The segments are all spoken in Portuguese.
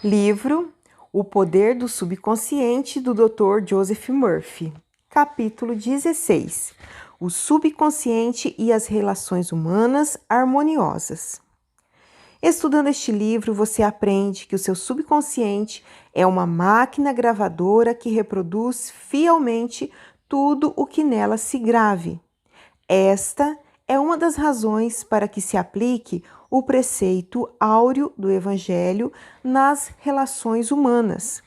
Livro O Poder do Subconsciente, do Dr. Joseph Murphy. Capítulo 16. O subconsciente e as relações humanas harmoniosas. Estudando este livro, você aprende que o seu subconsciente é uma máquina gravadora que reproduz fielmente tudo o que nela se grave. Esta é uma das razões para que se aplique o preceito áureo do Evangelho nas relações humanas.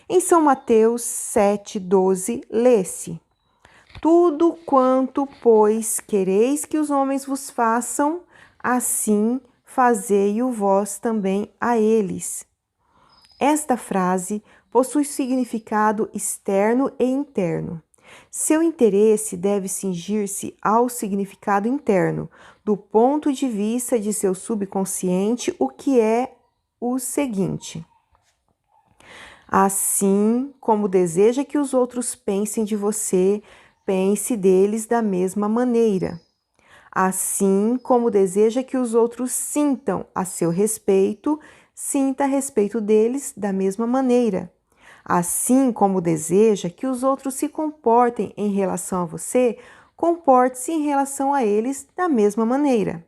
Em São Mateus 7,12, lê-se: Tudo quanto, pois, quereis que os homens vos façam, assim fazei-o vós também a eles. Esta frase possui significado externo e interno. Seu interesse deve cingir-se ao significado interno, do ponto de vista de seu subconsciente, o que é o seguinte: assim como deseja que os outros pensem de você, pense deles da mesma maneira. Assim como deseja que os outros sintam a seu respeito, sinta a respeito deles da mesma maneira. Assim como deseja que os outros se comportem em relação a você, comporte-se em relação a eles da mesma maneira.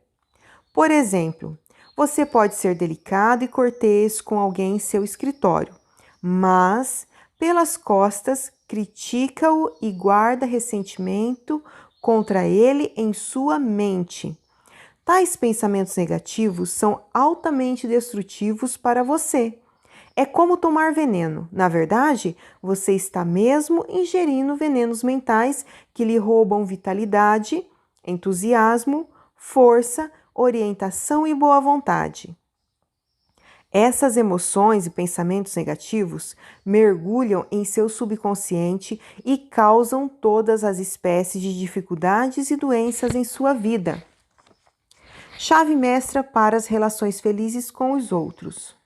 Por exemplo, você pode ser delicado e cortês com alguém em seu escritório, mas, pelas costas, critica-o e guarda ressentimento contra ele em sua mente. Tais pensamentos negativos são altamente destrutivos para você. É como tomar veneno. Na verdade, você está mesmo ingerindo venenos mentais que lhe roubam vitalidade, entusiasmo, força, orientação e boa vontade. Essas emoções e pensamentos negativos mergulham em seu subconsciente e causam todas as espécies de dificuldades e doenças em sua vida. Chave mestra para as relações felizes com os outros.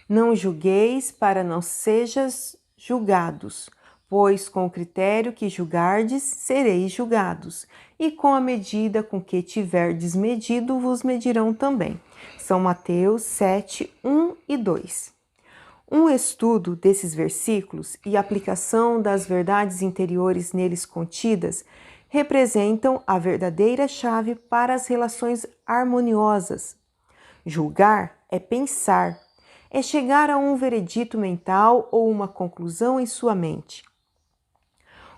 Não julgueis para não sejais julgados, pois com o critério que julgardes, sereis julgados, e com a medida com que tiverdes medido, vos medirão também. São Mateus 7, 1 e 2. Um estudo desses versículos e aplicação das verdades interiores neles contidas representam a verdadeira chave para as relações harmoniosas. Julgar é pensar, é chegar a um veredito mental ou uma conclusão em sua mente.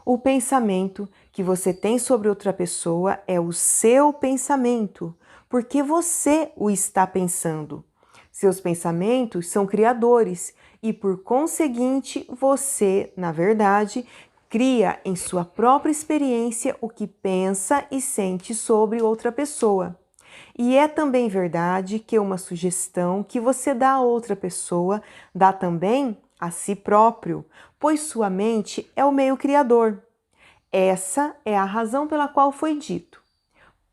O pensamento que você tem sobre outra pessoa é o seu pensamento, porque você o está pensando. Seus pensamentos são criadores e, por conseguinte, você, na verdade, cria em sua própria experiência o que pensa e sente sobre outra pessoa. E é também verdade que uma sugestão que você dá a outra pessoa dá também a si próprio, pois sua mente é o meio criador. Essa é a razão pela qual foi dito: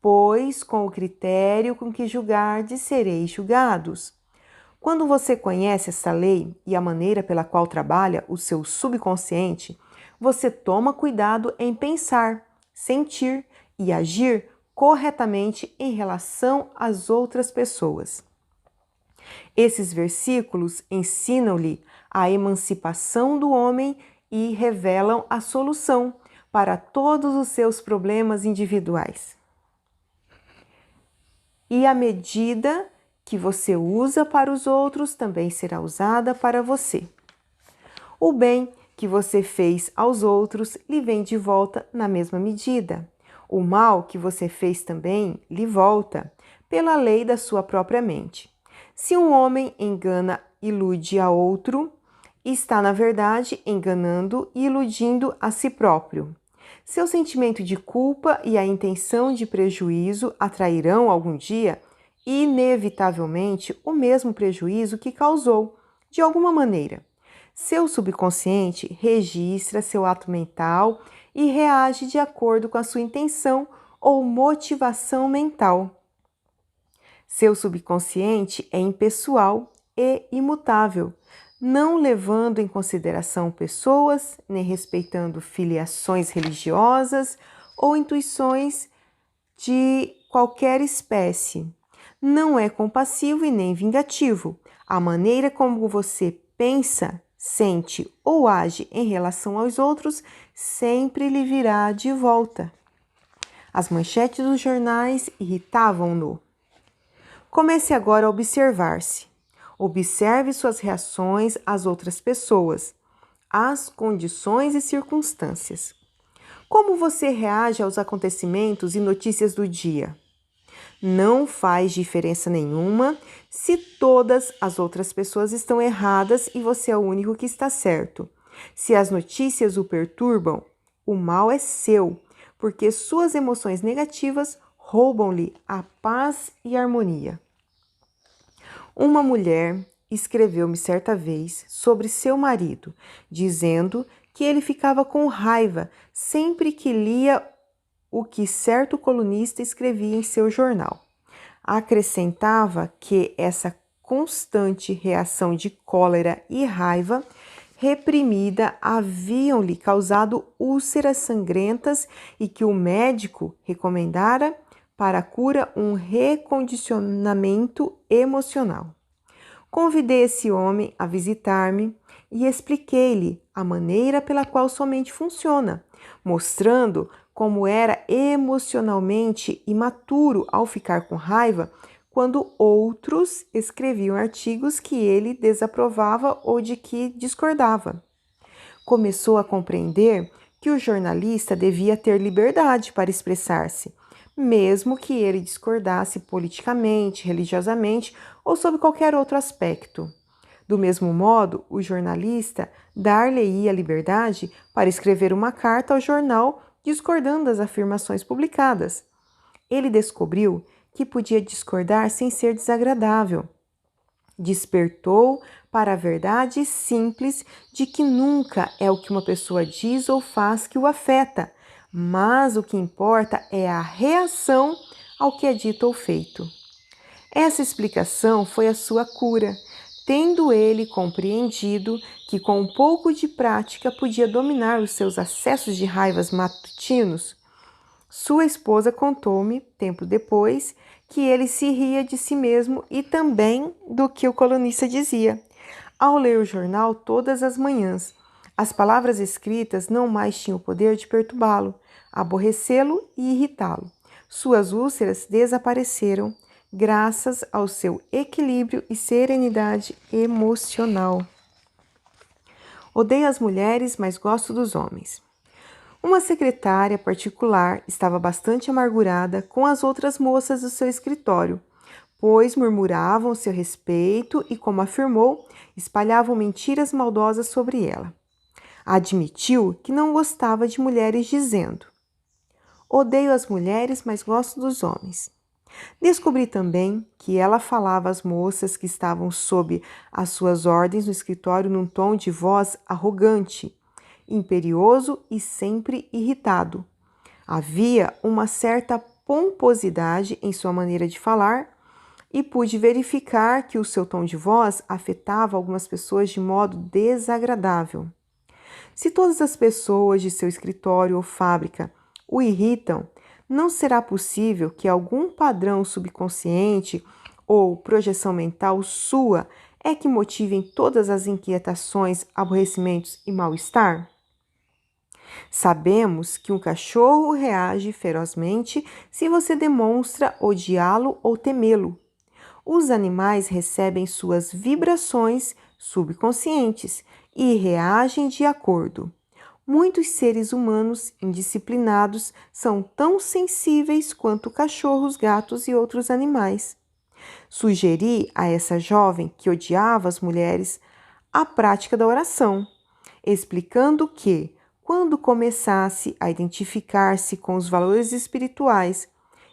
pois com o critério com que julgardes sereis julgados. Quando você conhece essa lei e a maneira pela qual trabalha o seu subconsciente, você toma cuidado em pensar, sentir e agir corretamente em relação às outras pessoas. Esses versículos ensinam-lhe a emancipação do homem e revelam a solução para todos os seus problemas individuais. E a medida que você usa para os outros também será usada para você. O bem que você fez aos outros lhe vem de volta na mesma medida. O mal que você fez também lhe volta, pela lei da sua própria mente. Se um homem engana e ilude a outro, está, na verdade, enganando e iludindo a si próprio. Seu sentimento de culpa e a intenção de prejuízo atrairão algum dia, inevitavelmente, o mesmo prejuízo que causou, de alguma maneira. Seu subconsciente registra seu ato mental e reage de acordo com a sua intenção ou motivação mental. Seu subconsciente é impessoal e imutável, não levando em consideração pessoas, nem respeitando filiações religiosas ou intuições de qualquer espécie. Não é compassivo e nem vingativo. A maneira como você pensa, sente ou age em relação aos outros sempre lhe virá de volta. As manchetes dos jornais irritavam-no. Comece agora a observar-se. Observe suas reações às outras pessoas, às condições e circunstâncias. Como você reage aos acontecimentos e notícias do dia? Não faz diferença nenhuma se todas as outras pessoas estão erradas e você é o único que está certo. Se as notícias o perturbam, o mal é seu, porque suas emoções negativas roubam-lhe a paz e a harmonia. Uma mulher escreveu-me certa vez sobre seu marido, dizendo que ele ficava com raiva sempre que lia o que certo colunista escrevia em seu jornal. Acrescentava que essa constante reação de cólera e raiva reprimida haviam-lhe causado úlceras sangrentas e que o médico recomendara para a cura um recondicionamento emocional. Convidei esse homem a visitar-me e expliquei-lhe a maneira pela qual sua mente funciona, mostrando como era emocionalmente imaturo ao ficar com raiva quando outros escreviam artigos que ele desaprovava ou de que discordava. Começou a compreender que o jornalista devia ter liberdade para expressar-se, mesmo que ele discordasse politicamente, religiosamente ou sob qualquer outro aspecto. Do mesmo modo, o jornalista dar-lhe-ia liberdade para escrever uma carta ao jornal discordando das afirmações publicadas. Ele descobriu que podia discordar sem ser desagradável. Despertou para a verdade simples de que nunca é o que uma pessoa diz ou faz que o afeta, mas o que importa é a reação ao que é dito ou feito. Essa explicação foi a sua cura, tendo ele compreendido que com um pouco de prática podia dominar os seus acessos de raivas matutinos. Sua esposa contou-me, tempo depois, que ele se ria de si mesmo e também do que o colunista dizia. Ao ler o jornal todas as manhãs, as palavras escritas não mais tinham o poder de perturbá-lo, aborrecê-lo e irritá-lo. Suas úlceras desapareceram graças ao seu equilíbrio e serenidade emocional. Odeio as mulheres, mas gosto dos homens. Uma secretária particular estava bastante amargurada com as outras moças do seu escritório, pois murmuravam seu respeito e, como afirmou, espalhavam mentiras maldosas sobre ela. Admitiu que não gostava de mulheres, dizendo: odeio as mulheres, mas gosto dos homens. Descobri também que ela falava às moças que estavam sob as suas ordens no escritório num tom de voz arrogante, imperioso e sempre irritado. Havia uma certa pomposidade em sua maneira de falar e pude verificar que o seu tom de voz afetava algumas pessoas de modo desagradável. Se todas as pessoas de seu escritório ou fábrica o irritam, não será possível que algum padrão subconsciente ou projeção mental sua é que motivem todas as inquietações, aborrecimentos e mal-estar? Sabemos que um cachorro reage ferozmente se você demonstra odiá-lo ou temê-lo. Os animais recebem suas vibrações subconscientes e reagem de acordo. Muitos seres humanos indisciplinados são tão sensíveis quanto cachorros, gatos e outros animais. Sugeri a essa jovem que odiava as mulheres a prática da oração, explicando que, quando começasse a identificar-se com os valores espirituais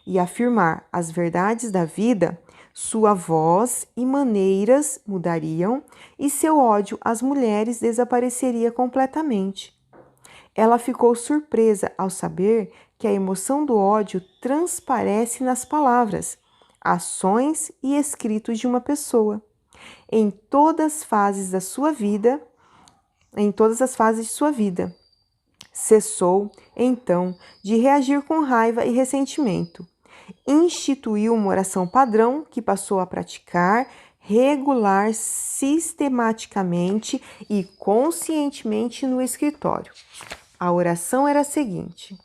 e afirmar as verdades da vida, sua voz e maneiras mudariam e seu ódio às mulheres desapareceria completamente. Ela ficou surpresa ao saber que a emoção do ódio transparece nas palavras, ações e escritos de uma pessoa, em todas as fases de sua vida. Cessou, então, de reagir com raiva e ressentimento. Instituiu uma oração padrão que passou a praticar regular, sistematicamente e conscientemente no escritório. A oração era a seguinte: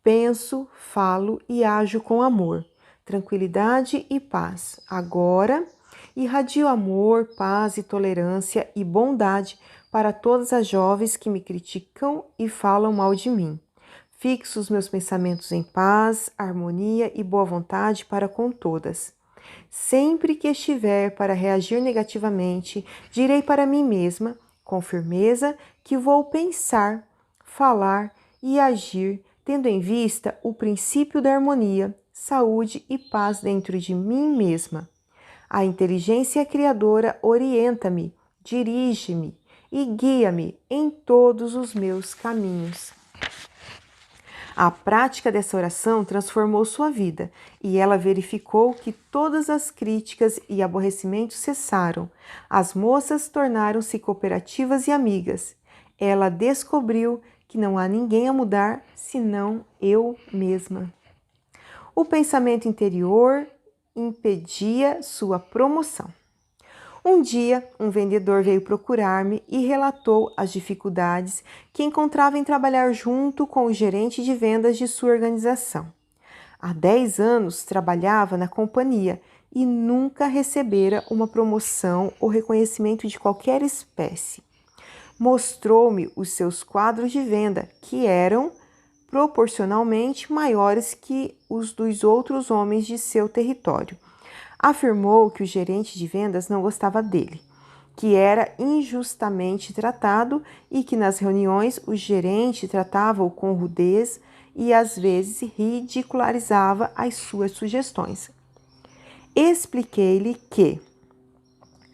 penso, falo e ajo com amor, tranquilidade e paz. Agora, irradio amor, paz e tolerância e bondade para todas as jovens que me criticam e falam mal de mim. Fixo os meus pensamentos em paz, harmonia e boa vontade para com todas. Sempre que estiver para reagir negativamente, direi para mim mesma, com firmeza, que vou pensar, falar e agir, tendo em vista o princípio da harmonia, saúde e paz dentro de mim mesma. A inteligência criadora orienta-me, dirige-me e guia-me em todos os meus caminhos. A prática dessa oração transformou sua vida e ela verificou que todas as críticas e aborrecimentos cessaram. As moças tornaram-se cooperativas e amigas. Ela descobriu que não há ninguém a mudar senão eu mesma. O pensamento interior impedia sua promoção. Um dia, um vendedor veio procurar-me e relatou as dificuldades que encontrava em trabalhar junto com o gerente de vendas de sua organização. Há 10 anos trabalhava na companhia e nunca recebera uma promoção ou reconhecimento de qualquer espécie. Mostrou-me os seus quadros de venda, que eram proporcionalmente maiores que os dos outros homens de seu território. Afirmou que o gerente de vendas não gostava dele, que era injustamente tratado e que nas reuniões o gerente tratava-o com rudez e às vezes ridicularizava as suas sugestões. Expliquei-lhe que,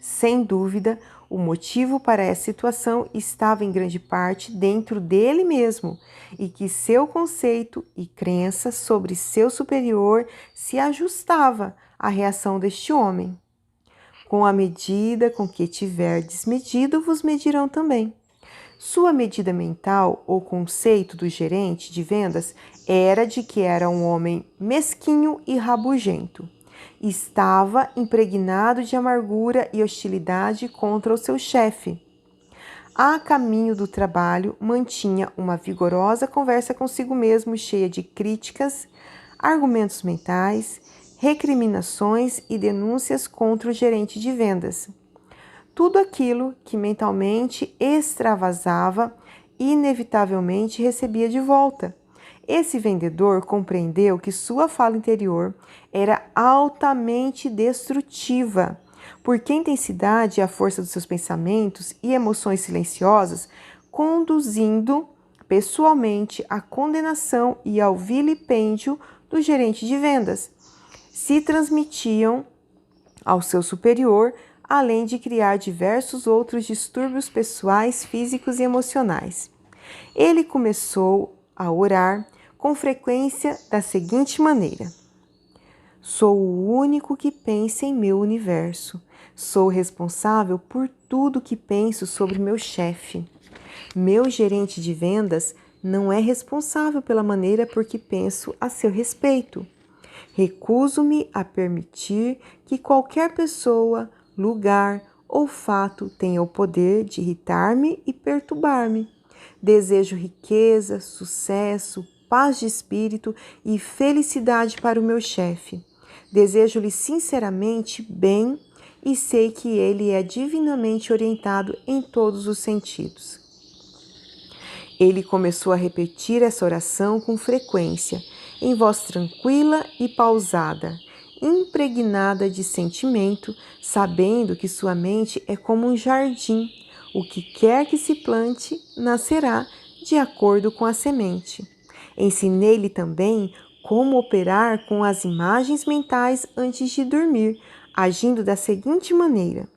sem dúvida, o motivo para essa situação estava em grande parte dentro dele mesmo e que seu conceito e crença sobre seu superior se ajustava à reação deste homem. Com a medida com que tiverdes medido, vos medirão também. Sua medida mental ou conceito do gerente de vendas era de que era um homem mesquinho e rabugento. Estava impregnado de amargura e hostilidade contra o seu chefe. A caminho do trabalho, mantinha uma vigorosa conversa consigo mesmo, cheia de críticas, argumentos mentais, recriminações e denúncias contra o gerente de vendas. Tudo aquilo que mentalmente extravasava, inevitavelmente recebia de volta. Esse vendedor compreendeu que sua fala interior era altamente destrutiva, porque a intensidade e a força dos seus pensamentos e emoções silenciosas, conduzindo pessoalmente à condenação e ao vilipêndio do gerente de vendas, se transmitiam ao seu superior, além de criar diversos outros distúrbios pessoais, físicos e emocionais. Ele começou a orar com frequência da seguinte maneira: sou o único que pensa em meu universo. Sou responsável por tudo que penso sobre meu chefe. Meu gerente de vendas não é responsável pela maneira por que penso a seu respeito. Recuso-me a permitir que qualquer pessoa, lugar ou fato tenha o poder de irritar-me e perturbar-me. Desejo riqueza, sucesso, paz de espírito e felicidade para o meu chefe. Desejo-lhe sinceramente bem e sei que ele é divinamente orientado em todos os sentidos. Ele começou a repetir essa oração com frequência, em voz tranquila e pausada, impregnada de sentimento, sabendo que sua mente é como um jardim. O que quer que se plante, nascerá de acordo com a semente. Ensinei-lhe também como operar com as imagens mentais antes de dormir, agindo da seguinte maneira: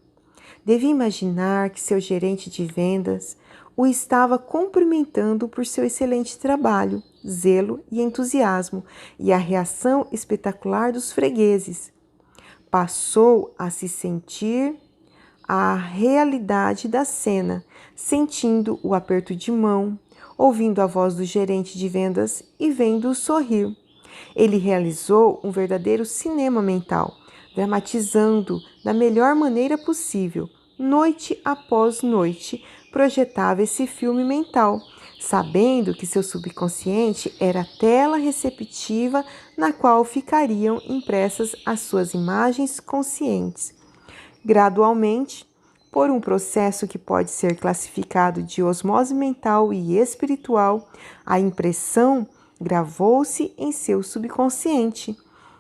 devia imaginar que seu gerente de vendas o estava cumprimentando por seu excelente trabalho, zelo e entusiasmo, e a reação espetacular dos fregueses. Passou a se sentir a realidade da cena, sentindo o aperto de mão, ouvindo a voz do gerente de vendas e vendo-o sorrir. Ele realizou um verdadeiro cinema mental, dramatizando da melhor maneira possível. Noite após noite, projetava esse filme mental, sabendo que seu subconsciente era a tela receptiva na qual ficariam impressas as suas imagens conscientes. Gradualmente, por um processo que pode ser classificado de osmose mental e espiritual, a impressão gravou-se em seu subconsciente.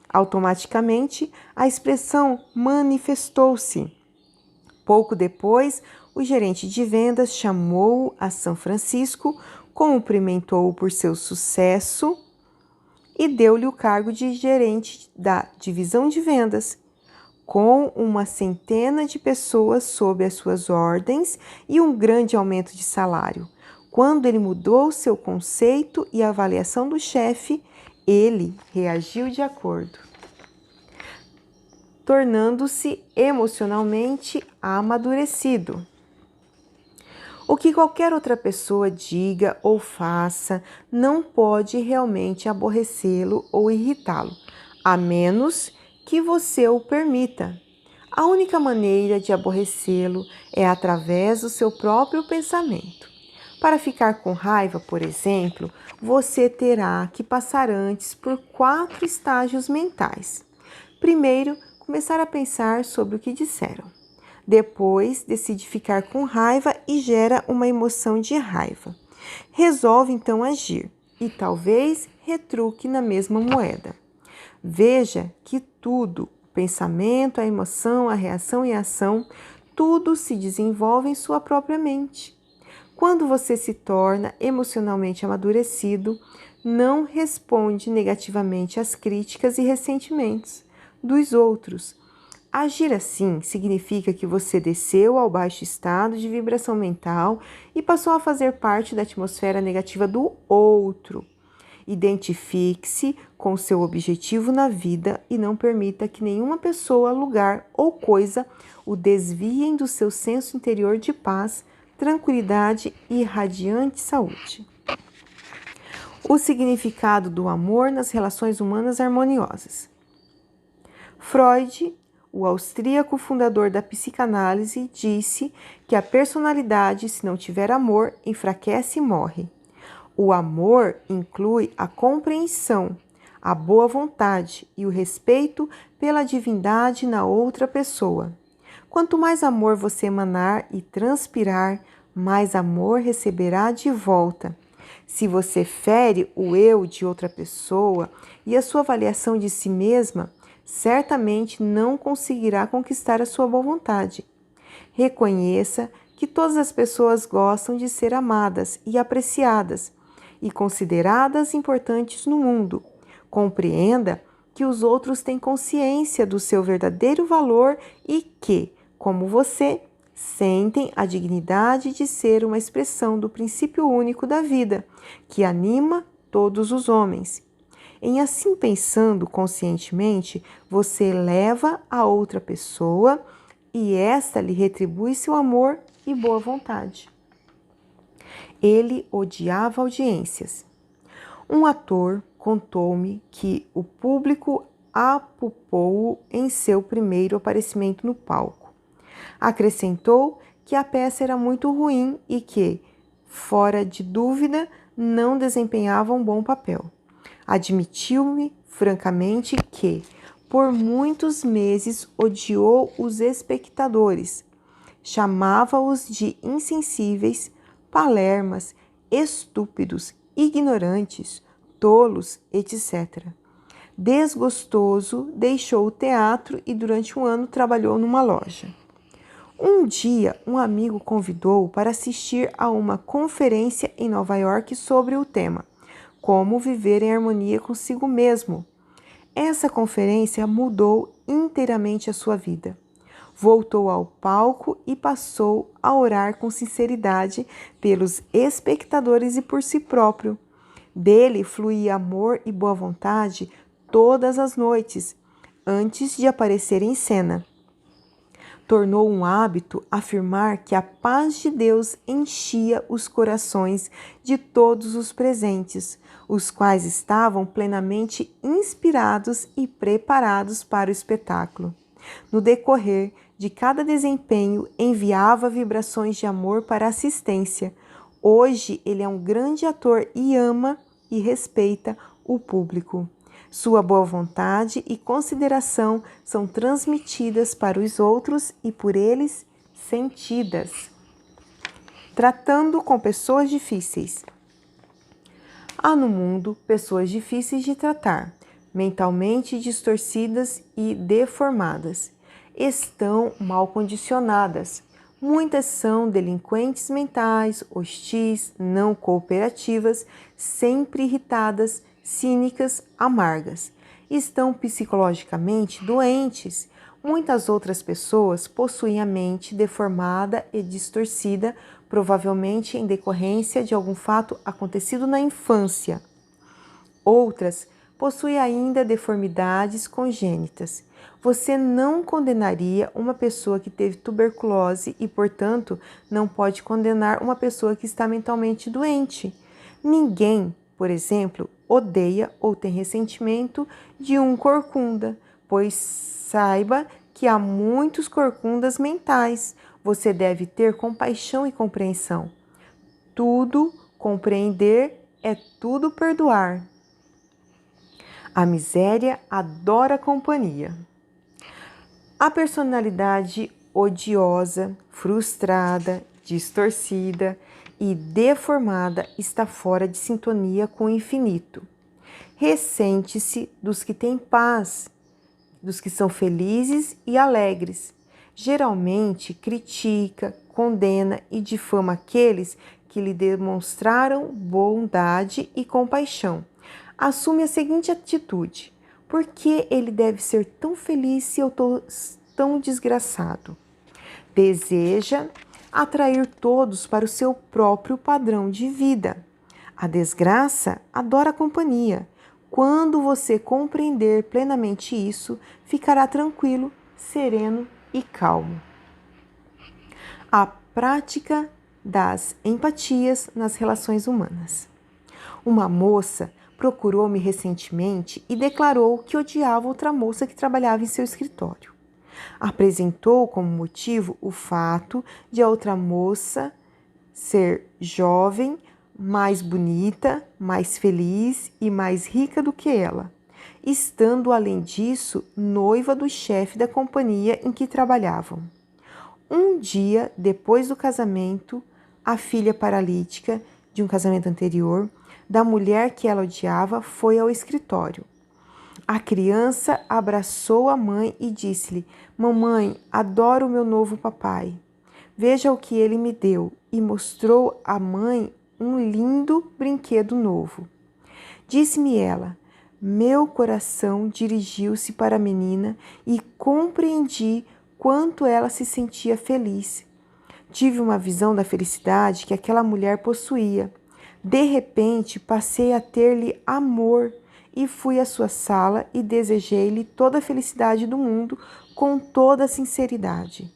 Automaticamente, a expressão manifestou-se. Pouco depois, o gerente de vendas chamou-o a São Francisco, cumprimentou-o por seu sucesso e deu-lhe o cargo de gerente da divisão de vendas, com uma centena de pessoas sob as suas ordens e um grande aumento de salário. Quando ele mudou seu conceito e a avaliação do chefe, ele reagiu de acordo, tornando-se emocionalmente amadurecido. O que qualquer outra pessoa diga ou faça não pode realmente aborrecê-lo ou irritá-lo, a menos que você o permita. A única maneira de aborrecê-lo é através do seu próprio pensamento. Para ficar com raiva, por exemplo, você terá que passar antes por 4 estágios mentais. Primeiro, começar a pensar sobre o que disseram. Depois, decide ficar com raiva e gera uma emoção de raiva. Resolve então agir e talvez retruque na mesma moeda. Veja que tudo, o pensamento, a emoção, a reação e a ação, tudo se desenvolve em sua própria mente. Quando você se torna emocionalmente amadurecido, não responde negativamente às críticas e ressentimentos dos outros. Agir assim significa que você desceu ao baixo estado de vibração mental e passou a fazer parte da atmosfera negativa do outro. Identifique-se com seu objetivo na vida e não permita que nenhuma pessoa, lugar ou coisa o desviem do seu senso interior de paz, tranquilidade e radiante saúde. O significado do amor nas relações humanas harmoniosas. Freud, o austríaco fundador da psicanálise, disse que a personalidade, se não tiver amor, enfraquece e morre. O amor inclui a compreensão, a boa vontade e o respeito pela divindade na outra pessoa. Quanto mais amor você emanar e transpirar, mais amor receberá de volta. Se você fere o eu de outra pessoa e a sua avaliação de si mesma, certamente não conseguirá conquistar a sua boa vontade. Reconheça que todas as pessoas gostam de ser amadas e apreciadas e consideradas importantes no mundo. Compreenda que os outros têm consciência do seu verdadeiro valor e que, como você, sentem a dignidade de ser uma expressão do princípio único da vida, que anima todos os homens. Em assim pensando conscientemente, você eleva a outra pessoa e esta lhe retribui seu amor e boa vontade. Ele odiava audiências. Um ator contou-me que o público apupou-o em seu primeiro aparecimento no palco. Acrescentou que a peça era muito ruim e que, fora de dúvida, não desempenhava um bom papel. Admitiu-me francamente que, por muitos meses, odiou os espectadores. Chamava-os de insensíveis, palermas, estúpidos, ignorantes, tolos, etc. Desgostoso, deixou o teatro e durante um ano trabalhou numa loja. Um dia, um amigo convidou-o para assistir a uma conferência em Nova York sobre o tema Como Viver em Harmonia Consigo Mesmo. Essa conferência mudou inteiramente a sua vida. Voltou ao palco e passou a orar com sinceridade pelos espectadores e por si próprio. Dele fluía amor e boa vontade todas as noites, antes de aparecer em cena. tornou um hábito afirmar que a paz de Deus enchia os corações de todos os presentes, os quais estavam plenamente inspirados e preparados para o espetáculo. No decorrer de cada desempenho, enviava vibrações de amor para a assistência. Hoje, ele é um grande ator e ama e respeita o público. Sua boa vontade e consideração são transmitidas para os outros e por eles sentidas. Tratando com pessoas difíceis. Há no mundo pessoas difíceis de tratar, mentalmente distorcidas e deformadas. Estão mal condicionadas. Muitas são delinquentes mentais, hostis, não cooperativas, sempre irritadas, cínicas, amargas. Estão psicologicamente doentes. Muitas outras pessoas possuem a mente deformada e distorcida, provavelmente em decorrência de algum fato acontecido na infância. Outras possuem ainda deformidades congênitas. Você não condenaria uma pessoa que teve tuberculose e, portanto, não pode condenar uma pessoa que está mentalmente doente. Ninguém, por exemplo, odeia ou tem ressentimento de um corcunda, pois saiba que há muitos corcundas mentais. Você deve ter compaixão e compreensão. Tudo compreender é tudo perdoar. A miséria adora a companhia. A personalidade odiosa, frustrada, distorcida e deformada está fora de sintonia com o infinito. Ressente-se dos que têm paz, dos que são felizes e alegres. Geralmente critica, condena e difama aqueles que lhe demonstraram bondade e compaixão. Assume a seguinte atitude: por que ele deve ser tão feliz se eu estou tão desgraçado? Deseja atrair todos para o seu próprio padrão de vida. A desgraça adora a companhia. Quando você compreender plenamente isso, ficará tranquilo, sereno e calmo. A prática das empatias nas relações humanas. Uma moça procurou-me recentemente e declarou que odiava outra moça que trabalhava em seu escritório. Apresentou como motivo o fato de a outra moça ser jovem, mais bonita, mais feliz e mais rica do que ela, estando, além disso, noiva do chefe da companhia em que trabalhavam. Um dia depois do casamento, a filha paralítica de um casamento anterior, da mulher que ela odiava, foi ao escritório. A criança abraçou a mãe e disse-lhe: "Mamãe, adoro o meu novo papai. Veja o que ele me deu", e mostrou à mãe um lindo brinquedo novo. Disse-me ela: "Meu coração dirigiu-se para a menina e compreendi quanto ela se sentia feliz. Tive uma visão da felicidade que aquela mulher possuía. De repente, passei a ter-lhe amor e fui à sua sala e desejei-lhe toda a felicidade do mundo com toda a sinceridade."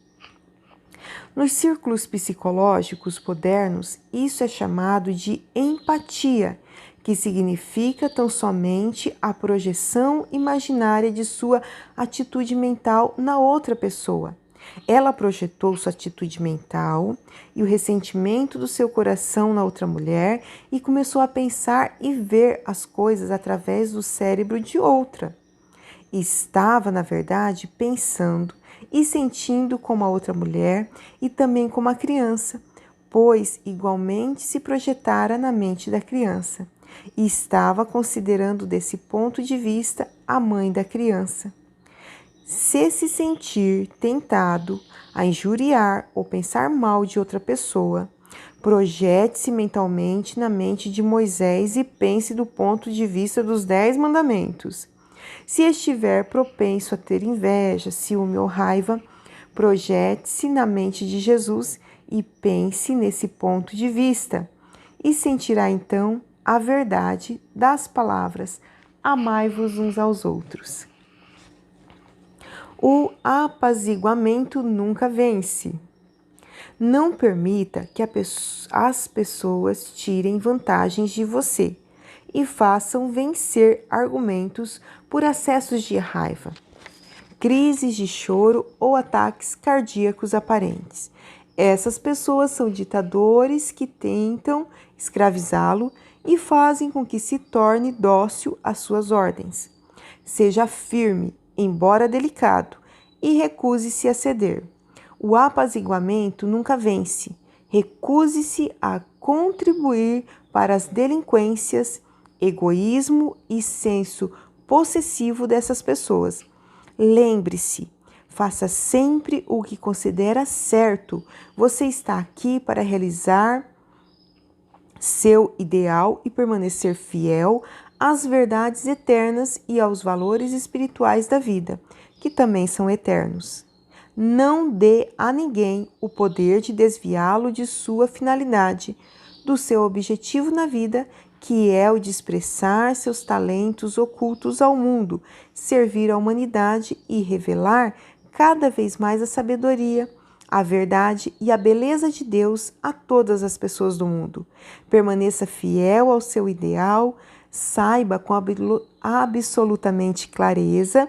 Nos círculos psicológicos modernos, isso é chamado de empatia, que significa tão somente a projeção imaginária de sua atitude mental na outra pessoa. Ela projetou sua atitude mental e o ressentimento do seu coração na outra mulher e começou a pensar e ver as coisas através do cérebro de outra. Estava, na verdade, pensando e sentindo como a outra mulher e também como a criança, pois igualmente se projetara na mente da criança e estava considerando desse ponto de vista a mãe da criança. Se sentir tentado a injuriar ou pensar mal de outra pessoa, projete-se mentalmente na mente de Moisés e pense do ponto de vista dos 10 mandamentos. Se estiver propenso a ter inveja, ciúme ou raiva, projete-se na mente de Jesus e pense nesse ponto de vista, e sentirá então a verdade das palavras: amai-vos uns aos outros. O apaziguamento nunca vence. Não permita que as pessoas tirem vantagens de você e façam vencer argumentos por acessos de raiva, crises de choro ou ataques cardíacos aparentes. Essas pessoas são ditadores que tentam escravizá-lo e fazem com que se torne dócil às suas ordens. Seja firme, embora delicado, e recuse-se a ceder. O apaziguamento nunca vence. Recuse-se a contribuir para as delinquências, egoísmo e senso possessivo dessas pessoas. Lembre-se, faça sempre o que considera certo. Você está aqui para realizar seu ideal e permanecer fiel às verdades eternas e aos valores espirituais da vida, que também são eternos. Não dê a ninguém o poder de desviá-lo de sua finalidade, do seu objetivo na vida, que é o de expressar seus talentos ocultos ao mundo, servir à humanidade e revelar cada vez mais a sabedoria, a verdade e a beleza de Deus a todas as pessoas do mundo. Permaneça fiel ao seu ideal, saiba com absolutamente clareza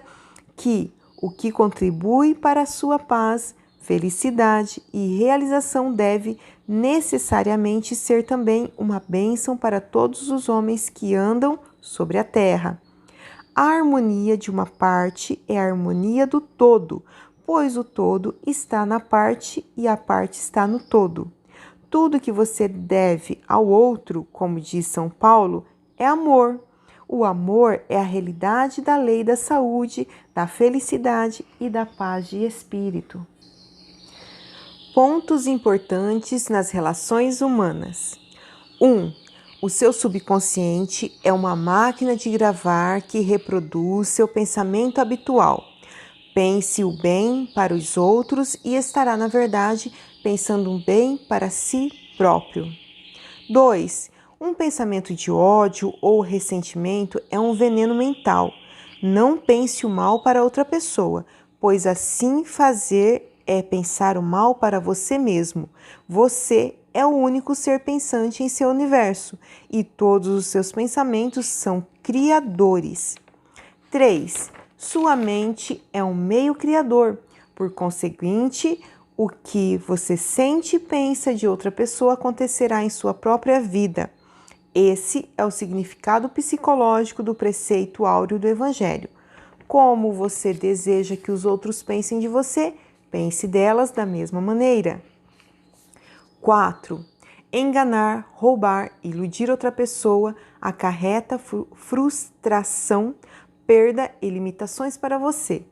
que o que contribui para a sua paz, felicidade e realização deve necessariamente ser também uma bênção para todos os homens que andam sobre a terra. A harmonia de uma parte é a harmonia do todo, pois o todo está na parte e a parte está no todo. Tudo que você deve ao outro, como diz São Paulo, é amor. O amor é a realidade da lei da saúde, da felicidade e da paz de espírito. Pontos importantes nas relações humanas. 1. O seu subconsciente é uma máquina de gravar que reproduz seu pensamento habitual. Pense o bem para os outros e estará, na verdade, pensando um bem para si próprio. 2. Um pensamento de ódio ou ressentimento é um veneno mental. Não pense o mal para outra pessoa, pois assim fazer é pensar o mal para você mesmo. Você é o único ser pensante em seu universo e todos os seus pensamentos são criadores. 3. Sua mente é um meio criador. Por conseguinte, o que você sente e pensa de outra pessoa acontecerá em sua própria vida. Esse é o significado psicológico do preceito áureo do Evangelho. Como você deseja que os outros pensem de você, pense delas da mesma maneira. 4. Enganar, roubar, iludir outra pessoa acarreta frustração, perda e limitações para você.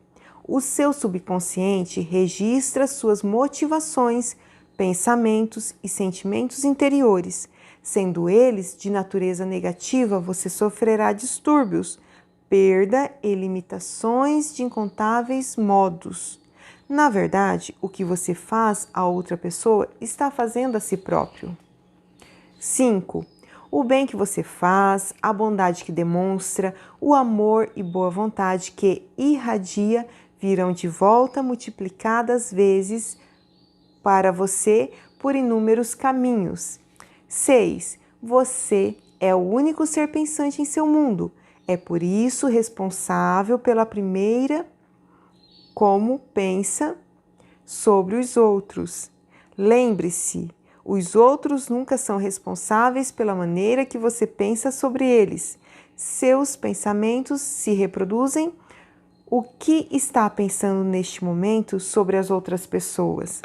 O seu subconsciente registra suas motivações, pensamentos e sentimentos interiores. Sendo eles de natureza negativa, você sofrerá distúrbios, perda e limitações de incontáveis modos. Na verdade, o que você faz a outra pessoa está fazendo a si próprio. 5. O bem que você faz, a bondade que demonstra, o amor e boa vontade que irradia virão de volta multiplicadas vezes para você por inúmeros caminhos. 6. Você é o único ser pensante em seu mundo. É por isso responsável pela primeira como pensa sobre os outros. Lembre-se, os outros nunca são responsáveis pela maneira que você pensa sobre eles. Seus pensamentos se reproduzem. O que está pensando neste momento sobre as outras pessoas?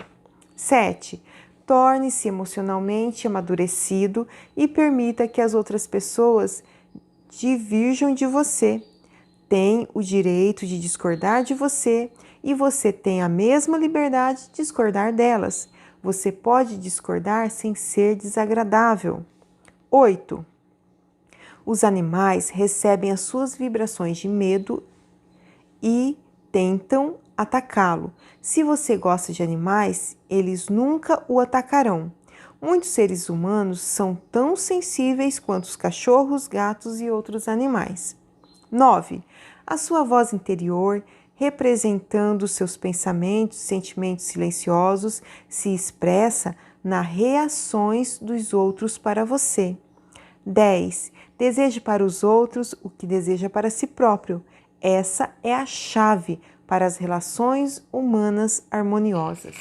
7. Torne-se emocionalmente amadurecido e permita que as outras pessoas divirjam de você. Tem o direito de discordar de você e você tem a mesma liberdade de discordar delas. Você pode discordar sem ser desagradável. 8. Os animais recebem as suas vibrações de medo e tentam atacá-lo. Se você gosta de animais, eles nunca o atacarão. Muitos seres humanos são tão sensíveis quanto os cachorros, gatos e outros animais. 9. A sua voz interior representando seus pensamentos, sentimentos silenciosos, se expressa nas reações dos outros para você. 10. Deseje para os outros o que deseja para si próprio. Essa é a chave para as relações humanas harmoniosas.